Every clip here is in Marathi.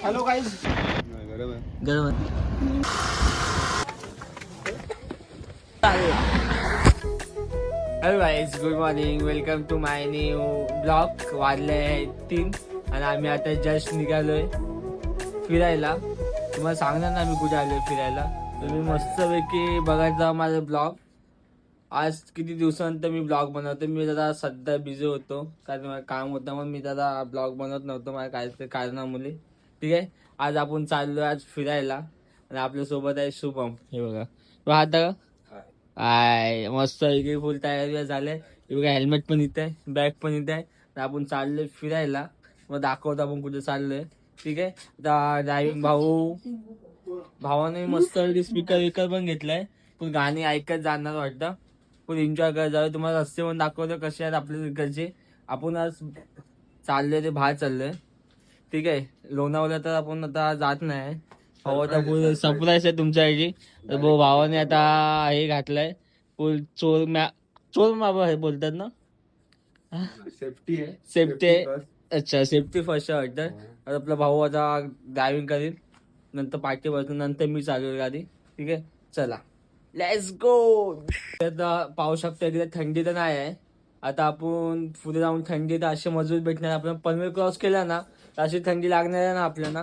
Hello guys. गरम hello guys, good morning. Welcome to my new blog. वाजले 3 आणि आम्ही आता जस्ट निघालोय फिरायला. तुम्हाला सांगणार ना आम्ही कुठे आलोय फिरायला. तुम्ही मस्तपैकी बघायचा माझा ब्लॉग. आज किती दिवसानंतर मी ब्लॉग बनवतो. मी जरा सध्या बिझी होतो कारण मला काम होतं, मग मी जरा ब्लॉग बनवत नव्हतो माझ्या काहीतरी कारणामुळे. ठीक आहे, आज आपण चाललोय आज फिरायला आणि आपल्यासोबत आहे शुभम. हे बघा तो आता आय मस्त इकडे फुल तयारी झाले. हे बघा हेल्मेट पण इथे आहे, बॅग पण इथे आहे. आपण चाललोय फिरायला. मग दाखवतो आपण कुठे चाललोय. ठीक आहे, आता ड्रायव्हिंग भावाने मस्त स्पीकर विकर पण घेतलाय. पण गाणी ऐकत जाणार वाटतं. पण एन्जॉय करत जाऊ. तुम्हाला रस्ते पण दाखवतो कसे आहेत आपल्या तिकडचे. आपण आज चाललोय ते बाहेर चाललोय. ठीक आहे, लोणावळ्यात तर आपण आता जात नाही. भावा सरप्राईज आहे तुमच्यासाठी. तर भावाने आता हे घातलंय फुल चोर माबा हे बोलतात ना, सेफ्टी आहे. सेफ्टी. अच्छा, सेफ्टी फर्स्ट वाटतं. आता आपला भाऊ आता ड्रायव्हिंग करेल, नंतर पाठी बसून नंतर मी चालवेल गाडी. ठीक आहे, चला लेट्स गो. आता पाहू शकता तिथे थंडी तर नाही आहे. आता आपण पुढे जाऊन थंडी तर अशी मजबूत भेटणार. आपण पनवेल क्रॉस केला ना तर अशी थंडी लागणार आहे ना आपल्याला.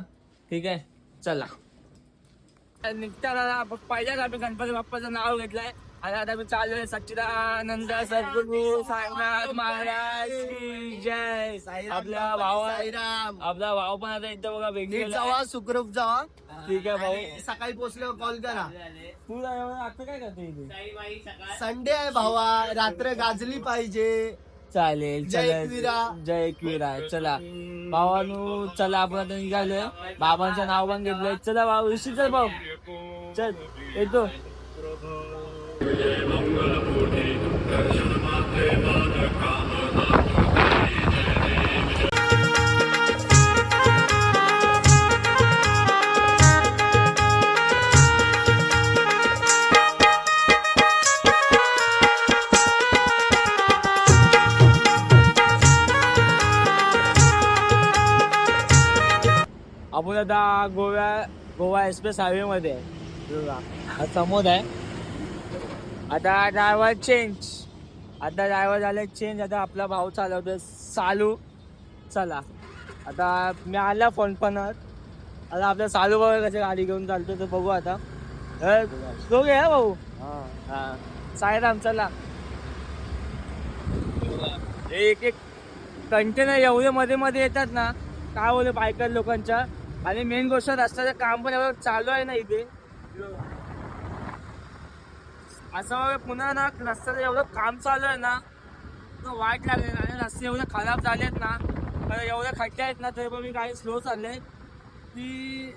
ठीक आहे, चला निघताना पहिल्याच आम्ही गणपती बाप्पाचं नाव घेतलंय आणि आता मी चाललोय सच्चिदानंद सद्गुरू साईनाथ महाराज की जय. आपला भाव पण आता इथं बघा वेगळी जावा सुखरूप जावा. ठीक आहे भाऊ, सकाळी पोहोचल्यावर कॉल करा. तू आता काय करतो इथे? संडे आहे भावा, रात्र गाजली पाहिजे. चालेल, जय चला एकविरा. जय एकविरा. चला भावानू, चला आपण आता निघालोय. बाबांचं नाव पण घेतलंय. चला भाऊ, चल भाऊ, चल येतो. आपण आता गोवा एक्सप्रेस हायवे मध्ये आहे. समोर आहे. आता ड्रायव्हर चेंज. आता ड्रायव्हर झाले चेंज. आता आपला भाऊ चालवतोय सालू. चला आता मी आला फोन पण. आता आपल्या सालू बघा कशी गाडी घेऊन चालतो तर बघू आता. स्लो घे भाऊ. हा साईराम. चला एक एक कंटेनर एवढे मध्ये मध्ये येतात ना, काय बोलू बायकर लोकांच्या. आणि मेन गोष्ट रस्त्याचं काम पण एवढं चालू आहे ना इथे. असं पुन्हा ना रस्त्याचं एवढं काम चालू आहे ना तर वाईट लागेल. आणि रस्ते एवढे खराब झालेत ना, एवढे खड्डे आहेत ना, तरी पण मी काही स्लो चालले की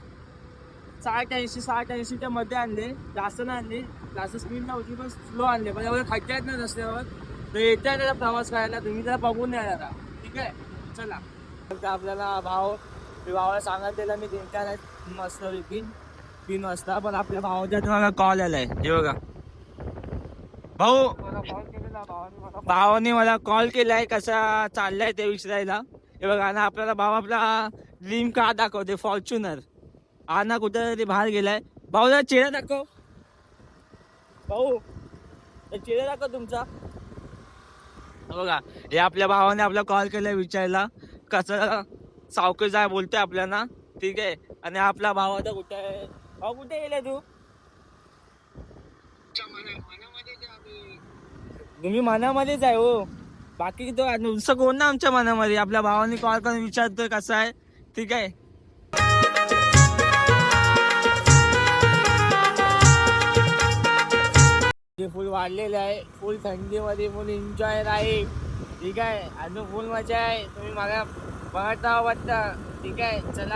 60-80च्या मध्ये आणले. जास्त नाही आणले, जास्त स्पीड नव्हती पण स्लो आणले. पण एवढे खड्डे आहेत ना रस्त्यावर, तर येते त्याला प्रवास करायला. तुम्ही त्याला बघून नाही आता. ठीक आहे, चला. आपल्याला भावाला सांगायला दिला मी देणार मस्त 3 वाजता. पण आपल्या भावाच्या तुम्हाला कॉल आलाय. हे बघा भावाने मला कॉल केलाय कसा चाललाय ते विचारायला. हे बघा ना, आपल्याला भाव आपला ड्रीम कार दाखवते फॉर्च्युनर. हा ना कुठं ते बाहेर गेलाय. भाऊ चेहरा दाखव. भाऊ चेहरा दाखव तुमचा. बघा हे आपल्या भावाने आपला कॉल केलाय विचारायला कसं सावकाश जाय बोलतोय आपल्याला. ठीक आहे, आणि आपला भाव आता कुठे आहे? भाऊ कुठे गेलाय तू? तुम्ही मनामध्येच आहे हो, बाकी तो नुसतं कोण ना आमच्या मनामध्ये. आपल्या भावाने कॉल करून विचारतोय कसं आहे. ठीक आहे, फुल वाढलेलं आहे. फुल थंडीमध्ये फुल एन्जॉय आहे. ठीक आहे, अजून फुल मजा आहे. तुम्ही मला बघता वाटतं. ठीक आहे, चला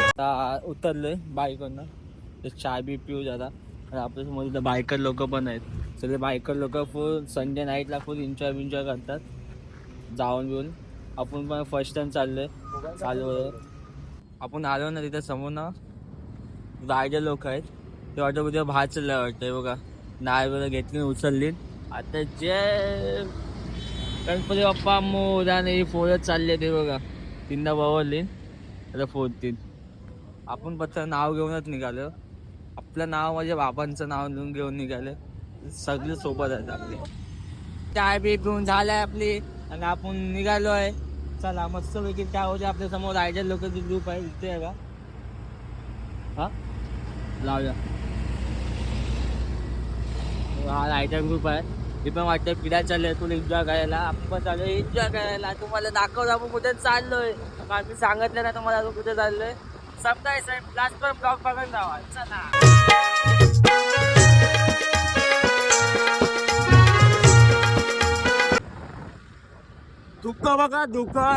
आता उतरलोय बाईकवरनं. तर चाय बी पिऊ जरा. आणि आपल्या समोर बायकर लोक पण आहेत. सगळे बायकर लोक फुल संडे नाईटला फुल एन्जॉय करतात जाऊन बिऊन. आपण पण फर्स्ट टाइम चाललोय. आपण आलो ना तिथे समोर ना रायडर लोक आहेत. ते वाटतं उद्या बाहेर चाललं वाटतं. बघा नाय वगैरे घेतली उचलली आता जे गणपती बाप्पा मोराने फोडत चालले ते बघा. तीनदा वावरली आता फोडतील. आपण फक्त नाव घेऊनच निघालो. आपलं नाव म्हणजे बाबांचं नाव घेऊन निघालं. सगळे सोबत आहेत आपले. चाय बी पिऊन झालाय आपली आणि आपण निघालोय. चला मस्त पैकी काय होते आपल्या समोर रायडर लोकांची ग्रुप आहे. इथे आहे का? हा लावूया. हा रायडर ग्रुप आहे. मी पण वाटतं फिरायला चाललंय तुला एन्जॉय करायला. आपण पण चाललोय एन्जॉय करायला. तुम्हाला दाखवतो आपण कुठे चाललोय. आम्ही सांगितलं ना तुम्हाला आपण कुठे चाललोय. समजाय साहेब लास्ट पण ब्लॉग बघून जावा. चला धुक्का बघा. धुक्का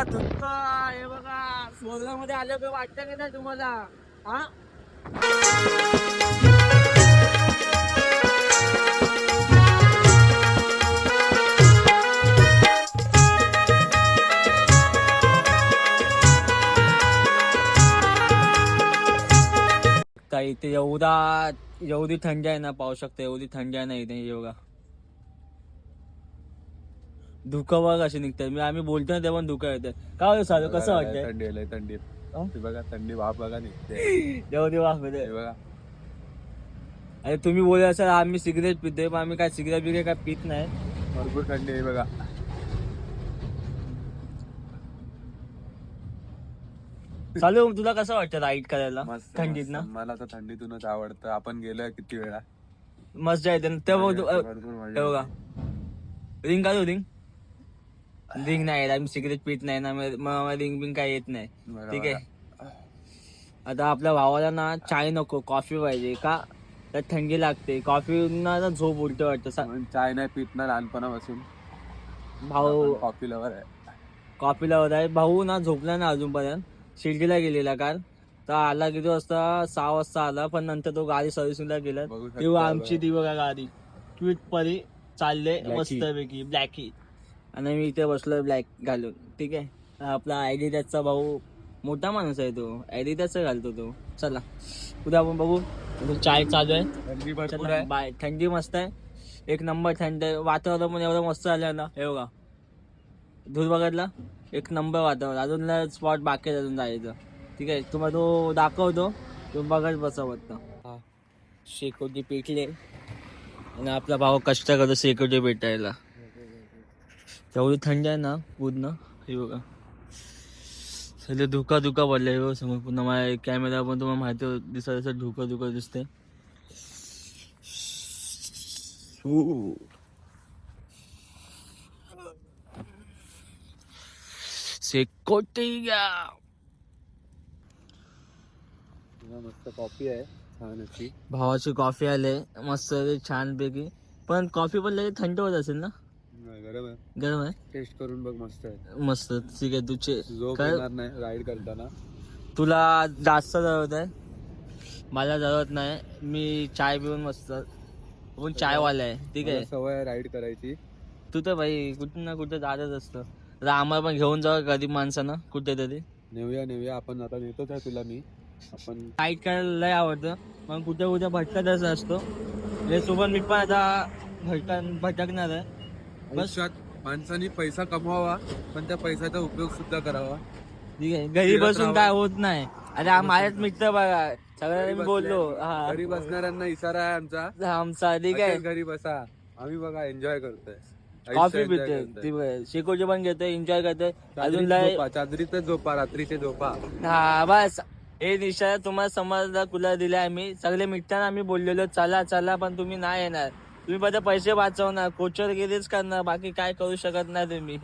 हे बघा. स्वर्गामध्ये आलं का वाटतं की नाही तुम्हाला? हा इथे एवढी थंडी आहे ना. पाहू शकता एवढी थंडी आहे ना इथे. एवढा धुकं बघ असे निघतात. आम्ही बोलतो ना तेव्हा धुकं येतं. काय चालू कसं वाटतंय? थंडी बघा. थंडी वाफ बघा निघते. जेवढी वाफ येते बघा. अरे तुम्ही बोलत असाल आम्ही सिगरेट पितोय पण आम्ही काय सिगरेट बिगरेट काय पित नाही. भरपूर थंडी आहे बघा. चालू तुला कसं वाटतं राईड करायला मस्त थंडीत ना? मला तर थंडीतूनच आवडतं. आपण गेलोय किती वेळा. मस्त येते तेव्हा. भरपूर मजा बघा रिंग काढू रिंग नाही आम्ही सिगरेट पित नाही ना. मग रिंग बिंग काय येत नाही. बघा, ठीक आहे. आता आपल्या भावाला ना चाय नको कॉफी पाहिजे का? तर थंडी लागते. कॉफी ना झोप उलट वाटतं. चाय नाही पित ना लहानपणापासून. भाऊ कॉफी लवर आहे. कॉफी लावत आहे. भाऊ ना झोपला ना अजूनपर्यंत. शिर्डीला गेलेला काल. तर आला किती वाजता? 6 वाजता आला. पण नंतर तो गाडी सर्व्हिसिंगला गेला. तेव्हा आमची ती बघा गाडी ट्विट परी चालले मस्त पैकी ब्लॅकी. आणि मी इथे बसलोय ब्लॅक घालून. ठीक आहे. आपला ॲडिडासचा भाऊ मोठा माणूस आहे तो. ॲडिडासचा घालतो तो. चला उद्या आपण बघू. चाय चालू आहे. थंडी भरपूर आहे. बाय. थंडी मस्त आहे. एक नंबर थंड आहे. वातावरण पण एवढं मस्त झालं ना. हे बघा धूर बघितला. एक नंबर वातावरण. अजून स्पॉट बाकी अजून जायचं. ठीक आहे. तुम्हाला तो दाखवतो. तुम्ही बघत बसा वाटतं. शेकोटी पेटले आणि आपला भाऊ कष्ट करतो शेकोटी पेटायला. तेवढी थंडी आहे ना पूर्ण. हे बघा सगळे धुका पडले समोर पुन्हा. माझ्या कॅमेरा पण तुम्हाला माहिती दिसत धुका दिसते. शेकोटी मस्त कॉफी आहे छान अशी. भावाची कॉफी आले मस्त छान पैकी. पण कॉफी पण लगेच थंड होत असेल ना? गरम आहे. गरम आहे. टेस्ट करून बघ. मस्त आहे. मस्त. ठीक आहे. तुझे झोप येणार नाही राईड करताना. तुला जास्त जरूरत आहे. मला जरूरत नाही. मी चाय पिऊन मस्त. पण चायवाला आहे. ठीक आहे. सवय आहे राईड करायची. तू तर भाई कुठं ना कुठं जातच असतं. आम्हाला पण घेऊन जावं गरीब माणसानं कुठेतरी. नेऊया आपण. आता नेतोच आहे तुला मी. आपण राईड करायला लय आवडतं. मग कुठे भटकतच असतो. हे सोबत मी पण आता भटकणार आहे. आयुष्यात माणसाने पैसा कमवावा पण त्या पैशाचा उपयोग सुद्धा करावा. ठीक आहे. घरी बसून काय होत नाही. अरे माझ्याच मित्र बघा सगळ्यांना मी बोललो. हा घरी बसणाऱ्यांना इशारा आहे आमचा. ठीक आहे. घरी बसा. आम्ही बघा एन्जॉय करतोय. कॉफी पितोय. शेकोटी पण घेतोय. एन्जॉय करतोय. अजून चादरीत झोपा. रात्रीचे झोपा. हा बस हे निशा तुम्हाला समजला. कुला दिलाय आम्ही सगळे मित्रांना. आम्ही बोललेलो चला पण तुम्ही नाही येणार. तुम्ही फक्त पैसे वाचवणार. कोचर गेलेच करणार. बाकी काय करू शकत नाही तुम्ही.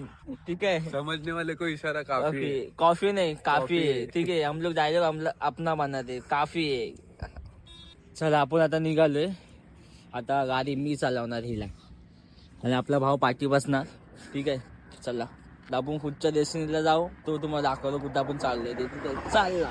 ठीक आहे. समजने वाले को इशारा काफी. कॉफी नाही काफी आहे. ठीक आहे. हम लोग डायरेक्ट अपना बनाते काफी आहे. चला आपण आता निघालोय. आता गाडी मी चालवणार हिला आणि आपला भाऊ पाठी बसणार. ठीक आहे. चला आपण पुढच्या डेस्टिनीला जाऊ. तो तुम्हाला दाखवतो कुठं आपण चाललोय ते. ठीक आहे. चालला.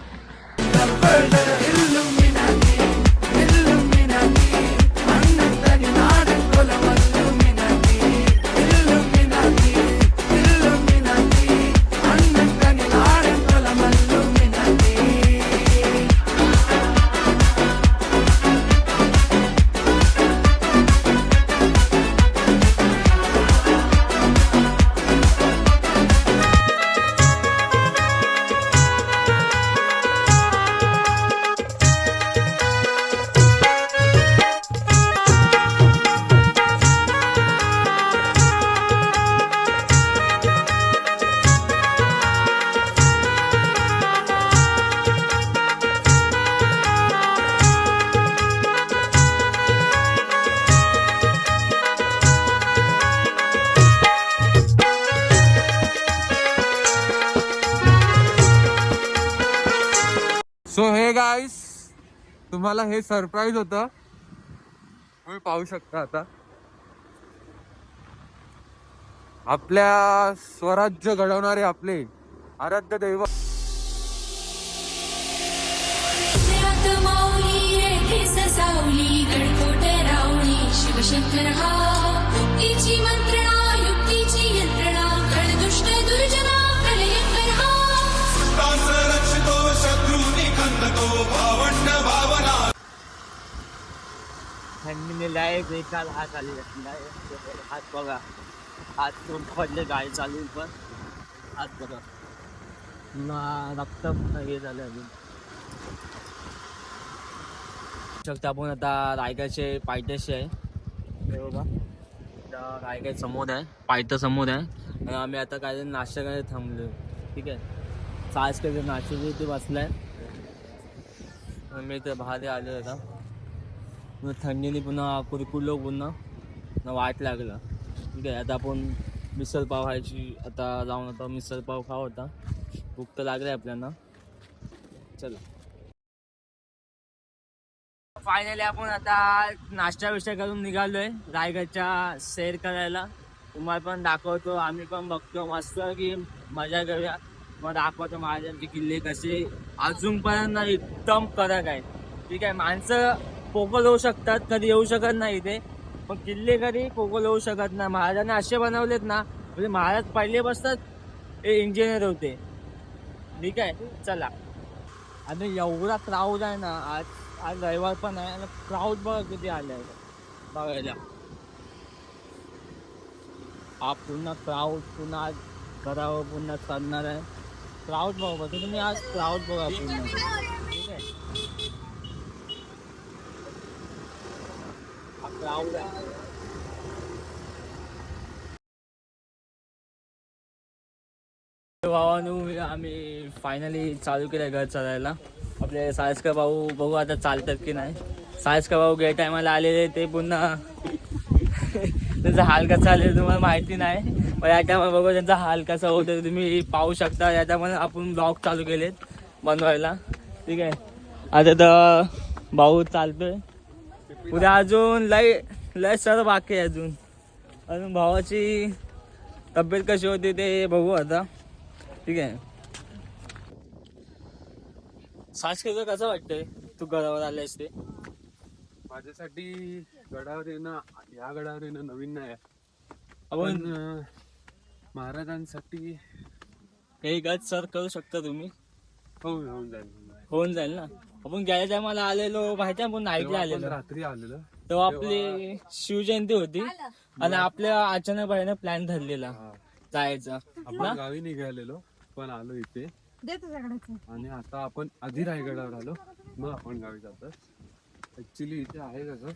तुम्हाला हे सरप्राईज होतं, तुम्ही पाहू शकता आता. आपल्या स्वराज्य घडवणारे आपले आराध्य दैवत सावली गणकोट रावणी शिवशंकर हा युक्तीची मंत्रणा युक्तीची यंत्रणा खळदुष्ट दुर्जना प्रलयंकर हा रक्षितो शत्रूनी खंदतो भावंड भावना. थंडीने लाय बेकार हात आली हात बघा, हात पडले गाडी चालू पण हात बघा रक्त हे झालं अजून. शकता आपण आता रायगडचे पायथ्याशी आहे, हे बघा रायगड समोर आहे, पायथ्या समोर आहे. आणि आम्ही आता काय नाश्ता करायला थांबलो. ठीक आहे, सास काही नाश्ता इथे बसलाय. मी इथे बाहेर आलो होता, पुन्हा थंडीने पुन्हा कुरकुरलो, पुन्हा वाट लागलं. ठीक आहे, आता आपण मिसळ पाव खायची, आता जाऊन आता मिसळ पाव खाऊ. होता भूक तर लागली आपल्याला. चला फायनली आपण आता नाश्ता विषय करून निघालोय रायगडच्या सैर करायला. तुम्हाला पण दाखवतो, आम्ही पण बघतो मस्त की मजा करूया. मग दाखवतो महाराजांचे किल्ले कसे अजूनपर्यंत एकदम कडक आहे. ठीक आहे, माणसं पोकळ होऊ शकतात, कधी येऊ शकत नाही इथे, पण किल्ले कधी पोकळ होऊ शकत नाही. महाराजांनी असे बनवलेत ना, म्हणजे महाराज पहिले बसतात हे इंजिनियर होते. ठीक आहे, चला. आणि एवढा क्राऊड आहे ना, आज रविवार पण आहे आणि क्राऊड बघा किती आले आहे बघायला. हा पुन्हा क्राऊड पुन्हा आज करावं, पुन्हा करणार आहे. क्राऊड बघा तुम्ही, आज क्राऊड बघा पुन्हा. ठीक आहे, हा क्राऊड आहे. भावानू आम्ही फायनली चालू केलं घर चालायला. आपले सायस्कर भाऊ बघू आता चालतात की नाही. सायस्कर भाऊ गे टायमाला आलेले, ते पुन्हा त्यांचा हाल कसा आलेला तुम्हाला माहिती नाही, पण या टायमाला बघू त्यांचा हाल कसा होतो तुम्ही पाहू शकता. या टायमाला आपण ब्लॉग चालू केलेत बनवायला. ठीक आहे, आता तर भाऊ चालतोय, उद्या अजून लय सर बाकी आहे. अजून भावाची तब्येत कशी होती ते बघू आता. ठीक आहे, सायस्कर कसं वाटतंय तू गडावर आलेस ते? माझ्यासाठी गडावर येणं, या गडावर येणं नवीन नाही आहे. आपण पण महाराजांसाठी काही गट सर करू शकता तुम्ही? होऊन जाईल ना. आपण गेल्या टायमाला आलेलो माहिती आहे, आपण नाईटला आलेलो, रात्री आलेलो तेव्हा आपली शिवजयंती होती आणि आपल्या अचानक बाहेर प्लॅन ठरलेला जायचा. आपण गावी निघालेलो पण आलो इथे, आणि आता आपण आधी रायगडावर आलो, मग आपण गावी जातो. ऍक्च्युली इथे आहे कसं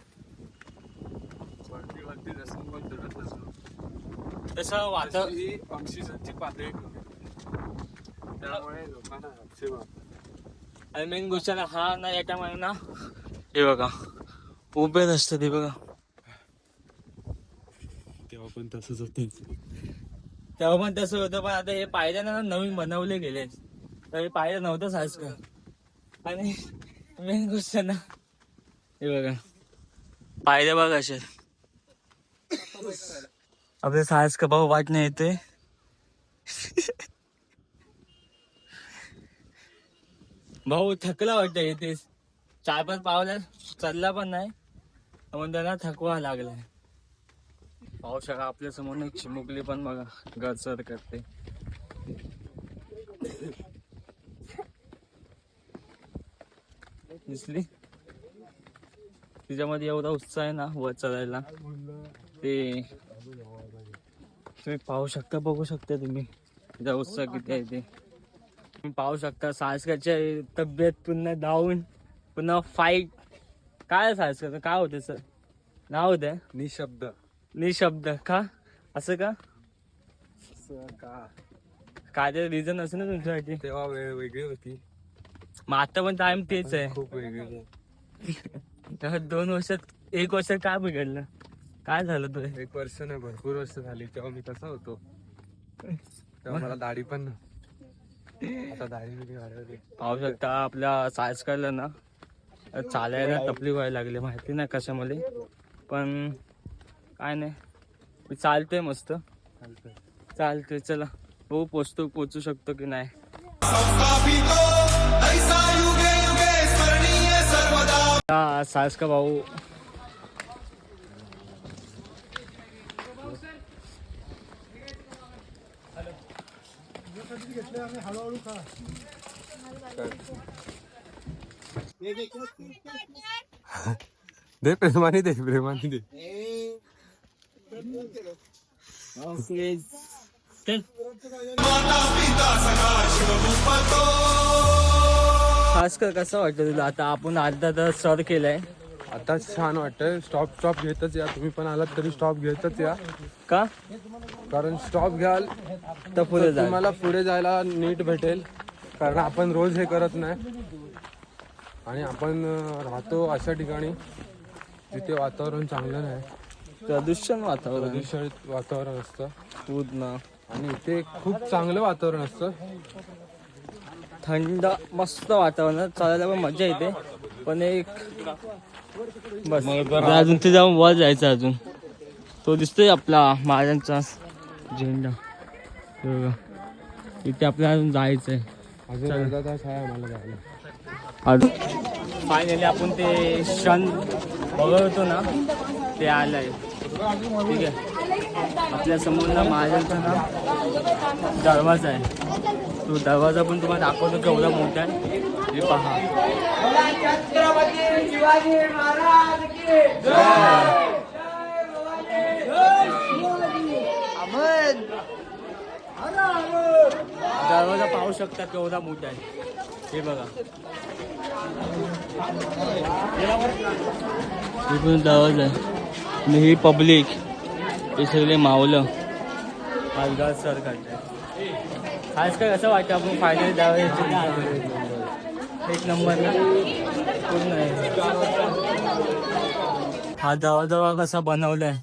वरती जसं पण चढत नसतो तसं वातावरण ही ऑक्सिजनची पातळी कमी, त्यामुळे लोकांना हापसे मारतात. आणि मेन गोष्ट हा ना, या टायमाला ना हे बघा उभे नसतं ते बघा, तेव्हा पण तसंच होते. तेव्हा पण तसं होतं, पण आता हे पायऱ्या नवीन बनवले गेले, तर हे पायऱ्या नव्हतं सायस्कर. आणि मेन गोष्ट ना हे बघा पायऱ्या बघा असे. आपले सायस्कर भाऊ वाट नाही येते. भाऊ थकला वाटतं इथे, 4-5 पावला चढला पण नाही, पण त्यांना थकवा लागलाय. पाहू शका आपल्या समोर एक चिमुकली पण बघा गडसर करते. दिसली, तिच्यामध्ये एवढा उत्साह आहे ना वर चढायला, ते तुम्ही पाहू शकता, बघू शकता तुम्ही तिचा उत्साह किती आहे ते तुम्ही पाहू शकता. सायस्करची तब्येत पुन्हा डाऊन, पुन्हा फाईट. काय सायस्कर काय होते सर नाव होतं? निशब्द का? असं का? काय ते रिझन असं ना तुमच्यासाठी? तेव्हा वेळ वेगळी होती, मग आता पण टाइम तेच आहे. खूप वेगळी. 2 वर्षात 1 वर्ष काय बिघडलं? काय झालं तुला? 1 वर्ष नाही, भरपूर वर्ष झाली. तेव्हा मी कसा होतो, तेव्हा मला दाढी पण नव्हती. आता दाढी बिढी वाढवली. पाहू शकता आपल्या सायस्करला ना चालायला तकलीफ व्हायला लागली, माहिती नाही कशामुळे, पण काय नाही, मी चालतोय मस्त चालतोय. चला हो, पोचू शकतो की नाही. सास का भाऊ दे, प्रेमाने दे, प्रेमाने दे. खासकर कसं वाटतं तुला आता? आपण अर्धा तास सर केलाय. आता छान वाटतंय. स्टॉप घेतच या, तुम्ही पण आलात तरी स्टॉप घेतच या. का? कारण स्टॉप घ्याल तर पुढे जा. तुम्हाला पुढे जायला नीट भेटेल, कारण आपण रोज हे करत नाही आणि आपण राहतो अशा ठिकाणी जिथे वातावरण चांगलं नाही, प्रदूषण वातावरण, प्रदूषित वातावरण असतं पूर्ण. आणि इथे खूप चांगलं वातावरण असतं, थंड मस्त वातावरण, चालायला पण मजा येते. पण एक बस अजून ते जाऊन वर जायचं, अजून तो दिसतोय आपला महाराजांचा झेंडा, इथे आपल्याला अजून जायचंय. अजून अर्धा तास आहे आम्हाला जायला. फायनली आपण ते क्षण बघत होतो ना, ते आलंय. ठीक आहे, आपल्या समोर ना महाराजांचा ना दरवाजा आहे. तो दरवाजा पण तुम्हाला दाखवतो केवढा मोठा आहे, हे पहा. दरवाजा पाहू शकता केवढा मोठा आहे, हे बघा. हे पण दरवाजा आहे आणि ही पब्लिक, हे सगळे मावलं पालघर सर करतात. खास काय कसं वाटतं आपण फायनली दरवाजा एक नंबर ना पूर्ण आहे. हा दरवाजा कसा बनवलाय,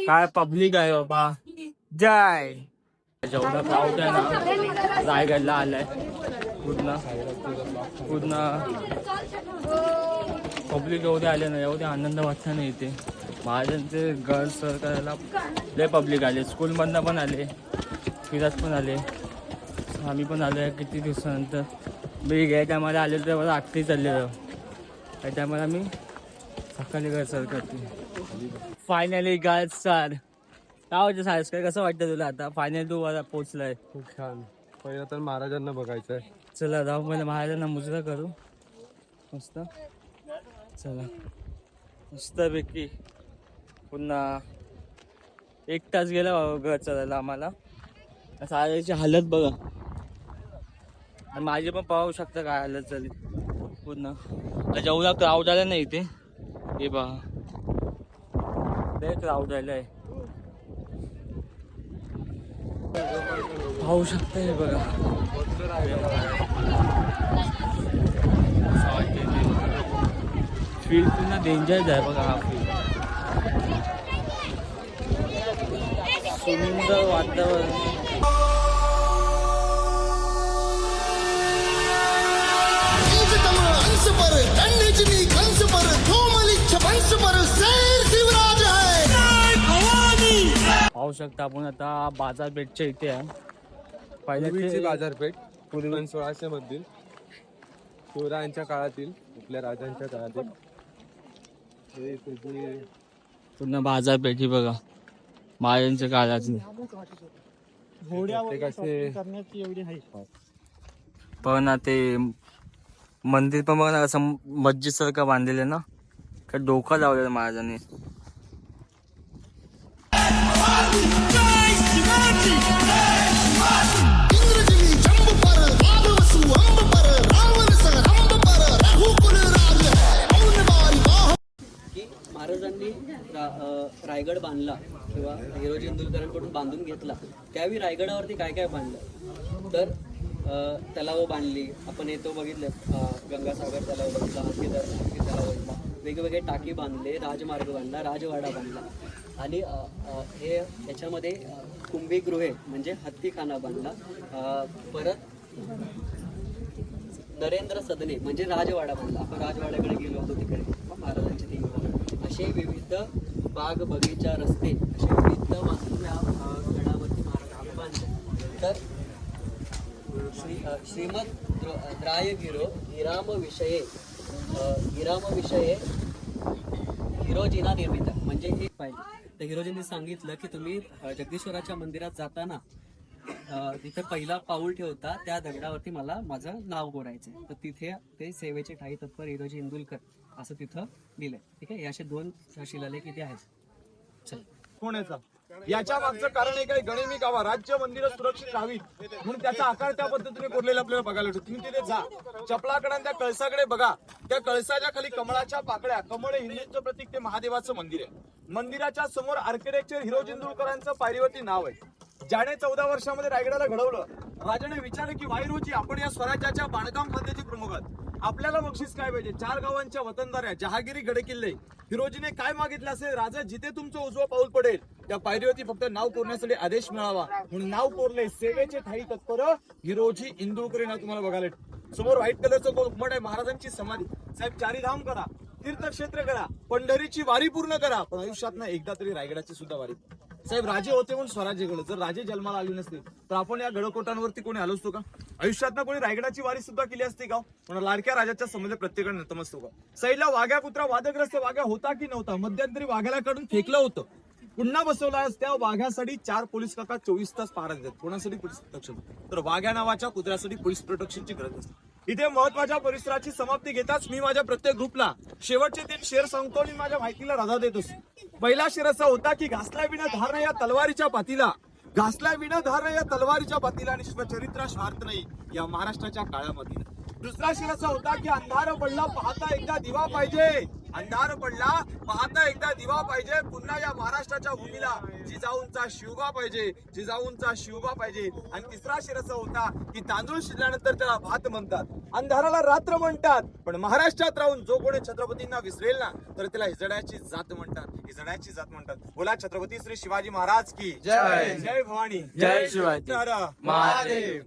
काय पब्लिक आहे बाबा. जय. जेवढा क्राऊड आहे ना रायगडला आलाय, पूर्ण पब्लिक एवढे आले ना, एवढे आनंद वाटता नाही इथे. महाराजांचे घर सर करायला लय पब्लिक आले, स्कूलमधनं पण आले, फिरत पण आले, आम्ही पण आलो आहे किती दिवसानंतर. मी या टायमाला आलेलो तेव्हा रात्री चाललेलो, त्या टायमाला मी सकाळी घर सर करते. फायनली घर सर. काय वाटतं सायस, काय कसं वाटतं तुला आता? फायनली तू पोचलाय. खूप छान. पहिलं तर महाराजांना बघायचंय. चला जाऊ, मला महाराजांना मुजरा करू मस्त. चला मस्तपैकी. पुन्हा 1 तास गेला बाबा घर चालायला आम्हाला. साऱ्याची हालत बघा, आणि माझी पण पाहू शकता काय हालत झाली पूर्ण. जेवढा क्राऊड आला नाही इथे, हे पहा लय क्राऊड आलाय, पाहू शकता. हे बघा फील्ड पूर्ण डेंजर आहे बघा. हा फील्ड सुंदर वातावरण. पाहू शकता आपण आता बाजारपेठच्या इथे आहे. पूर्वीची बाजारपेठ, पूर्वी 1600 मधील शिवरायांच्या काळातील, आपल्या राजांच्या काळातील हे तुझी पूर्ण बाजारपेठी बघा, महाराजांच्या काळातली. पण ना ते मंदिर पण बघा ना, असं मस्जिद सारखं बांधलेलं ना, का डोका लावलेला महाराजांनी. महाराजांनी रायगड बांधला किंवा हिरोजी इंदुरकरांकडून बांधून घेतला, त्यावेळी रायगडावरती काय काय बांधलं तर तलाव बांधली. आपण हे तो बघितलं, गंगासागर तलाव बघितला, हत्ती तलाव बघितला, वेगवेगळे टाकी बांधले, राजमार्ग बांधला, राजवाडा बांधला. आणि हे याच्यामध्ये कुंभीगृहे म्हणजे हत्तीखाना बांधला. परत नरेंद्र सदने म्हणजे राजवाडा बांधला. आपण राजवाड्याकडे गेलो होतो तिकडे महाराजांचे 3 घर. असे विविध बाग बगीचा रस्ते असे विविध वास्तू या गडावरती महाराजांनी बांधले. तर श्रीमद द्रायगिरो हिरामविषये हिरोजीना निर्मित म्हणजे हे पाहिजे. तर हिरोजींनी सांगितलं की तुम्ही जगदीश्वराच्या मंदिरात जाताना तिथे पहिला पाऊल ठेवता त्या दगडावरती मला माझं नाव कोरायचं. तर तिथे ते सेवेचे ठाई तत्पर हिरोजी इंदुलकर असं तिथं लिहिलंय. ठीक आहे. असे 2 शिलालेख इथे आहेत. चल होण्याचा याच्या मागचं कारण एक आहे, गणिमी गावा राज्य मंदिरं सुरक्षित राहावीत म्हणून त्याचा आकार त्या पद्धतीने कोरलेला आपल्याला बघायला भेटतो. तुम्ही तिथे जा, चपलाकडे त्या कळसाकडे बघा. त्या कळसाच्या खाली कमळाच्या पाकळ्या, कमळ हिंदूचं प्रतीक, ते महादेवाचं मंदिर आहे. मंदिराच्या समोर आर्किटेक्चर हिरोजी इंदुलकरांचं पायरीवरती नाव आहे. ज्याने 14 वर्षामध्ये रायगडाला घडवलं. राजाने विचारलं की वाईरोजी आपण या स्वराज्याच्या बांधकाम खात्याचे प्रमुख आहात, आपल्याला बक्षीस काय पाहिजे? 4 गावांच्या वतनदाऱ्या, जहागिरी, गडकिल्ले. हिरोजीने काय मागितलं असेल? राजा जिथे तुमचं उजवं पाऊल पडेल त्या पायरीवरती फक्त नाव कोरण्यासाठी आदेश मिळावा म्हणून नाव कोरले. सेवेचे ठाई तत्पर हिरोजी इंदुलकर नाव तुम्हाला बघायला. समोर व्हाईट कलरचं घुमट आहे, महाराजांची समाधी. साहेब 4 धाम करा, तीर्थक्षेत्र करा, पंढरीची वारी पूर्ण करा, पण आयुष्यात ना एकदा तरी रायगडाची सुद्धा वारी. साहेब राजे होते म्हणून स्वराज्य घडलं. जर राजे जन्माला आले नसते तर आपण या गडकोटांवरती कोणी आलो असतो का? आयुष्यात ना कोणी रायगडाची वारी सुद्धा केली असते का? पण लाडक्या राजाच्या समोर प्रत्येकाने नतमस्तक का? साईडला वाघ्या कुत्रा वादग्रस्त वाघ्या होता की नव्हता? मध्यंतरी वाघ्याला काढून फेकलं होतं, पुन्हा बसवला. त्या वाघ्यासाठी 4 पोलीस काका 24 तास पहारा देतात. कोणासाठी? Police protection. तर वाघ्या नावाच्या कुत्र्यासाठी पोलीस प्रोटेक्शनची गरज असते. इथे महत्वाच्या परिसराची समाप्ती घेताच मी माझ्या प्रत्येक ग्रुपला शेवटचे 3 शेर सांगतो आणि माझ्या माहितीला रजा देत असतो. पहिला शेर असा होता की घासल्या विना धारणा या तलवारीच्या पातीला, घासल्या विना धारणा या तलवारीच्या पातीला आणि शिवचरित्र स्वार्थ नाही या महाराष्ट्राच्या काळामध्ये. दुसरा शेर असा होता की अंधार पडला पाहता एकदा दिवा पाहिजे, अंधार पडला पाहता एकदा दिवा पाहिजे. पुन्हा या महाराष्ट्राच्या भूमीला जिजाऊंचा शिवबा पाहिजे, जिजाऊंचा शिवबा पाहिजे. आणि तिसरा शेर असा होता की तांदूळ शिजल्यानंतर त्याला भात म्हणतात, अंधाराला रात्र म्हणतात, पण महाराष्ट्रात राहून जो कोणी छत्रपतींना विसरेल ना तर त्याला हिजड्याची जात म्हणतात, हिजड्याची जात म्हणतात. बोला छत्रपती श्री शिवाजी महाराज की जय. जय भवानी, जय शिवाजी महादेव.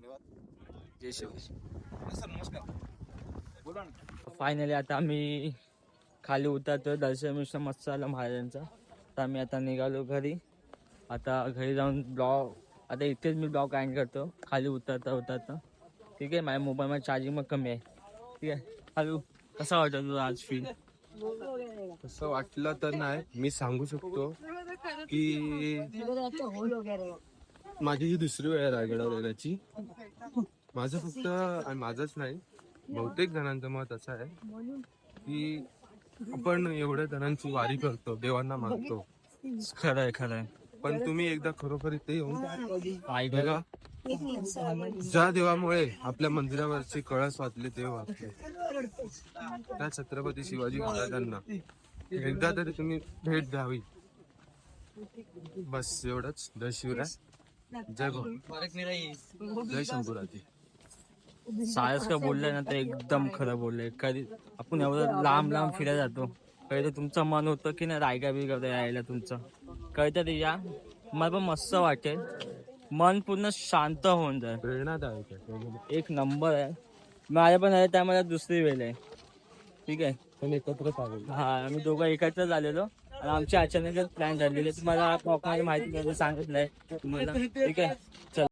जय शिवाजी. सर नमस्कार, बोला ना. फायनली आता आम्ही खाली उतरतोय. दर्शन मिश्र मस्त झालं महाराजांचा. तर आम्ही आता निघालो घरी. आता घरी जाऊन ब्लॉग, आता इथेच मी ब्लॉग एंड करतो खाली उतरता. ठीक आहे. माझ्या मोबाईलमध्ये चार्जिंग मग कमी आहे. ठीक आहे. हॅलो, कसा वाटतं तुझं आज फील? तसं वाटलं तर नाही, मी सांगू शकतो की माझी ही 2री वेळ आहे रायगडावर येण्याची. माझं फक्त आणि माझंच नाही, बहुतेक जणांचं मत असं आहे की आपण एवढ्या जणांची वारी करतो, देवांना मागतो. खरंय. पण तुम्ही एकदा खरोखर इथे येऊन ऐका, ज्या देवामुळे आपल्या मंदिरावरचे कळस वाचले देव वाचले, त्या छत्रपती शिवाजी महाराजांना एकदा तरी तुम्ही भेट द्यावी. बस एवढंच. जय शिवराय, जय भाऊ, जय शंभूराजे. सायस का बोललंय ना ते एकदम खरं बोललंय. कधी आपण एवढं लांब फिरायला जातो, कधी तर तुमचं मन होतं की नाही रायगा बिगा यायला तुमचं, कधीतरी या, मला पण मस्त वाटेल, मन पूर्ण शांत होऊन जाईल. प्रेरणादायक आहे, एक नंबर आहे. माझ्या पण आहे त्यामध्ये 2री वेळ आहे. ठीक आहे. पण एकत्रच आले. हा, आम्ही दोघं एकत्रच आलेलो आणि आमची अचानकच प्लॅन झालेली. तुम्हाला माहिती सांगितलंय तुम्हाला. ठीक आहे. चल.